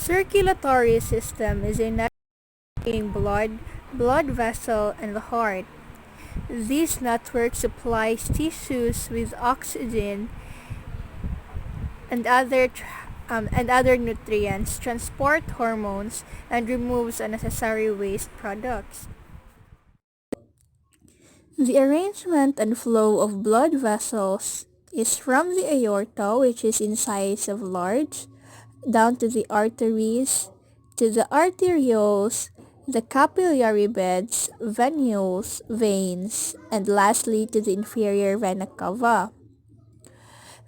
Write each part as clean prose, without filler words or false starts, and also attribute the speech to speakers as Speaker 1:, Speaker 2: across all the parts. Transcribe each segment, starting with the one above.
Speaker 1: Circulatory system is a network between blood vessel, and the heart. This network supplies tissues with oxygen and other nutrients, transport hormones, and removes unnecessary waste products. The arrangement and flow of blood vessels is from the aorta, which is in size of large, down to the arteries, to the arterioles, the capillary beds, venules, veins, and lastly to the inferior vena cava.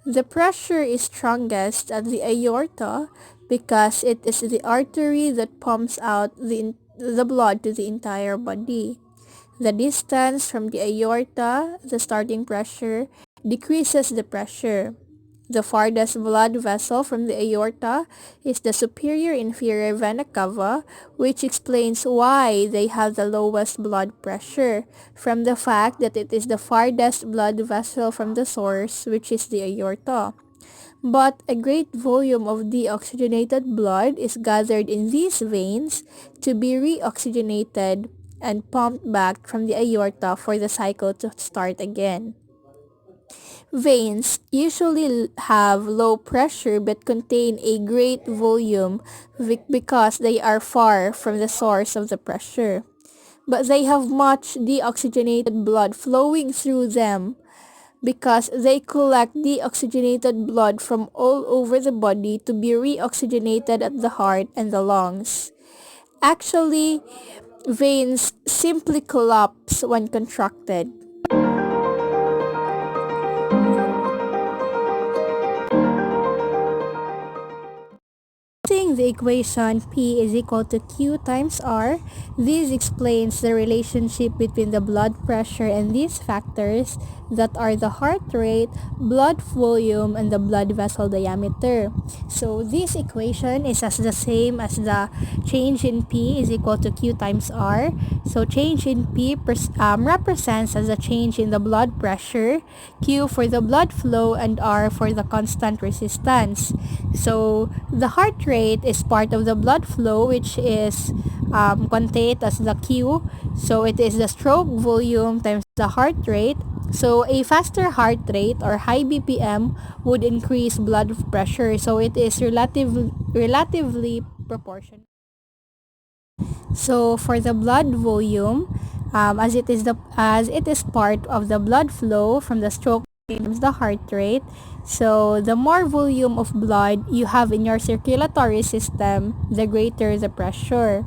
Speaker 1: The pressure is strongest at the aorta because it is the artery that pumps out the blood to the entire body. The distance from the aorta, the starting pressure, decreases the pressure. The farthest blood vessel from the aorta is the superior inferior vena cava, which explains why they have the lowest blood pressure, from the fact that it is the farthest blood vessel from the source, which is the aorta. But a great volume of deoxygenated blood is gathered in these veins to be reoxygenated and pumped back from the aorta for the cycle to start again. Veins usually have low pressure but contain a great volume because they are far from the source of the pressure. But they have much deoxygenated blood flowing through them because they collect deoxygenated blood from all over the body to be reoxygenated at the heart and the lungs. Actually, veins simply collapse when contracted. Using the equation P is equal to Q times R, this explains the relationship between the blood pressure and these factors that are the heart rate, blood volume, and the blood vessel diameter. So this equation is as the same as the change in P is equal to Q times R. So change in P represents as a change in the blood pressure, Q for the blood flow, and R for the constant resistance. So the heart rate is part of the blood flow, which is quantitate as the Q. So it is the stroke volume times the heart rate. So a faster heart rate or high BPM would increase blood pressure. So it is relatively proportional. So for the blood volume, as it is part of the blood flow from the stroke times the heart rate. So the more volume of blood you have in your circulatory system, the greater the pressure.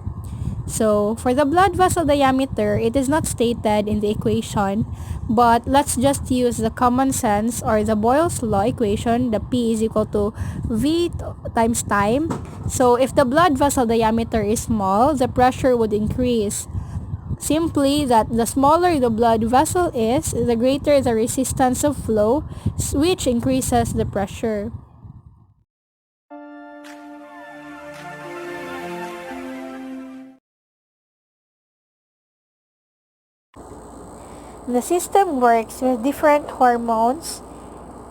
Speaker 1: So for the blood vessel diameter, it is not stated in the equation, but let's just use the common sense or the Boyle's law equation, the P is equal to V times time. So if the blood vessel diameter is small, the pressure would increase. Simply that the smaller the blood vessel is, the greater the resistance of flow, which increases the pressure. The system works with different hormones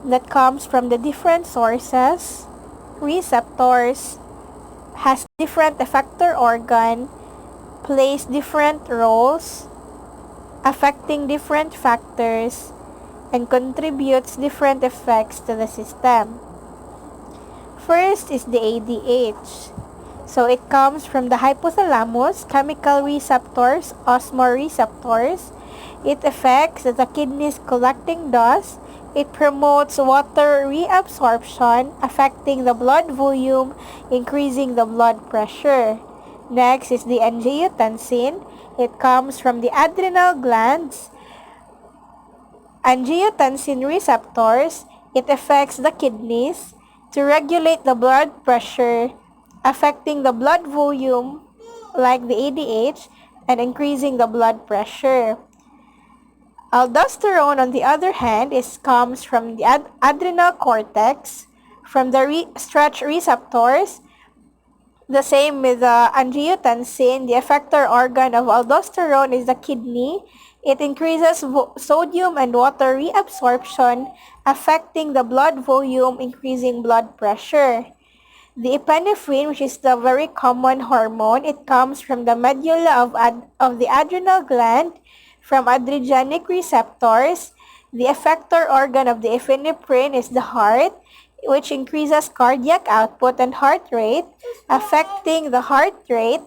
Speaker 1: that comes from the different sources, receptors, has different effector organ, plays different roles, affecting different factors, and contributes different effects to the system. First is the ADH. So it comes from the hypothalamus, chemical receptors, osmoreceptors. It affects the kidneys collecting dust. It promotes water reabsorption, affecting the blood volume, increasing the blood pressure. Next is the angiotensin. It comes from the adrenal glands. Angiotensin receptors, it affects the kidneys to regulate the blood pressure, affecting the blood volume like the ADH and increasing the blood pressure. Aldosterone, on the other hand, comes from the adrenal cortex, from the stretch receptors. The same with the angiotensin. The effector organ of aldosterone is the kidney. It increases sodium and water reabsorption, affecting the blood volume, increasing blood pressure. The epinephrine, which is the very common hormone, it comes from the medulla of the adrenal gland, from adrenergic receptors. The effector organ of the epinephrine is the heart, which increases cardiac output and heart rate. Affecting the heart rate,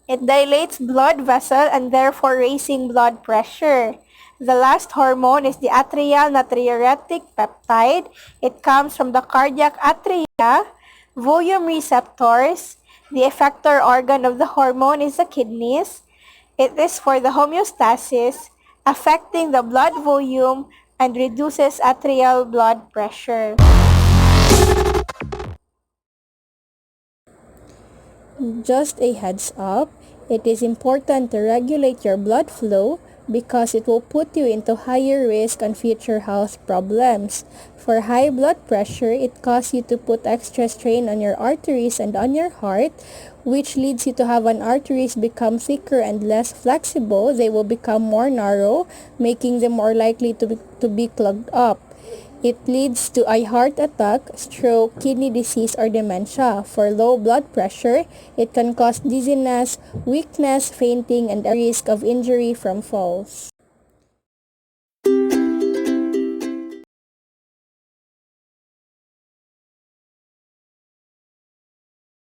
Speaker 1: it dilates blood vessel and therefore raising blood pressure. The last hormone is the atrial natriuretic peptide. It comes from the cardiac atria, volume receptors. The effector organ of the hormone is the kidneys. It is for the homeostasis, affecting the blood volume and reduces atrial blood pressure. Just a heads up, it is important to regulate your blood flow because it will put you into higher risk on future health problems. For high blood pressure, it causes you to put extra strain on your arteries and on your heart, which leads you to have an arteries become thicker and less flexible. They will become more narrow, making them more likely to be clogged up. It leads to a heart attack, stroke, kidney disease, or dementia. For low blood pressure, it can cause dizziness, weakness, fainting, and a risk of injury from falls.